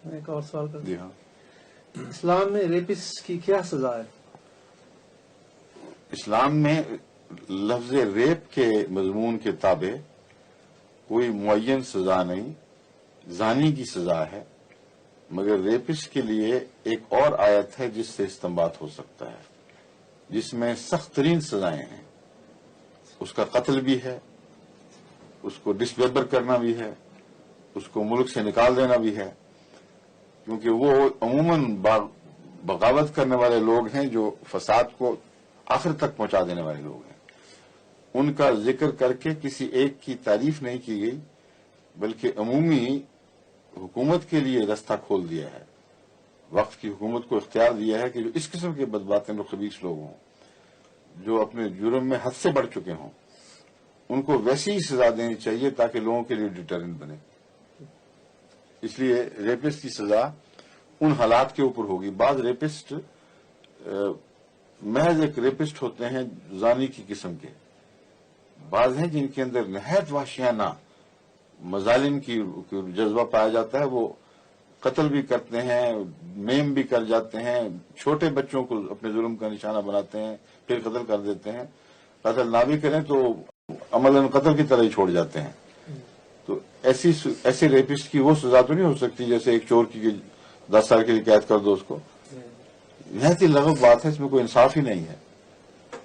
ایک اور سوال کرتا جی ہاں. ہوں. اسلام میں ریپسٹ کی کیا سزا ہے؟ اسلام میں لفظ ریپ کے مضمون کے تابع کوئی معین سزا نہیں. زانی کی سزا ہے، مگر ریپسٹ کے لیے ایک اور آیت ہے جس سے استنباط ہو سکتا ہے، جس میں سخت ترین سزائیں ہیں. اس کا قتل بھی ہے، اس کو ڈسمیمبر کرنا بھی ہے، اس کو ملک سے نکال دینا بھی ہے، کیونکہ وہ عموماً بغاوت کرنے والے لوگ ہیں جو فساد کو آخر تک پہنچا دینے والے لوگ ہیں. ان کا ذکر کر کے کسی ایک کی تعریف نہیں کی گئی، بلکہ عمومی حکومت کے لیے رستہ کھول دیا ہے. وقت کی حکومت کو اختیار دیا ہے کہ جو اس قسم کے بدباطن اور خبیث لوگ ہوں، جو اپنے جرم میں حد سے بڑھ چکے ہوں، ان کو ویسی ہی سزا دینی چاہیے تاکہ لوگوں کے لیے ڈیٹرنٹ بنے. اس لیے ریپسٹ کی سزا ان حالات کے اوپر ہوگی. بعض ریپسٹ محض ایک ریپسٹ ہوتے ہیں زانی کی قسم کے، بعض ہیں جن کے اندر نہایت وحشیانہ مظالم کی جذبہ پایا جاتا ہے. وہ قتل بھی کرتے ہیں، میم بھی کر جاتے ہیں، چھوٹے بچوں کو اپنے ظلم کا نشانہ بناتے ہیں، پھر قتل کر دیتے ہیں. قتل نہ بھی کریں تو عملاً قتل کی طرح ہی چھوڑ جاتے ہیں. تو ایسے ریپسٹ کی وہ سزا تو نہیں ہو سکتی جیسے ایک چور کی 10 سال کے لیے قید کر دو اس کو. نہایت ہی لغو بات ہے، اس میں کوئی انصاف ہی نہیں ہے.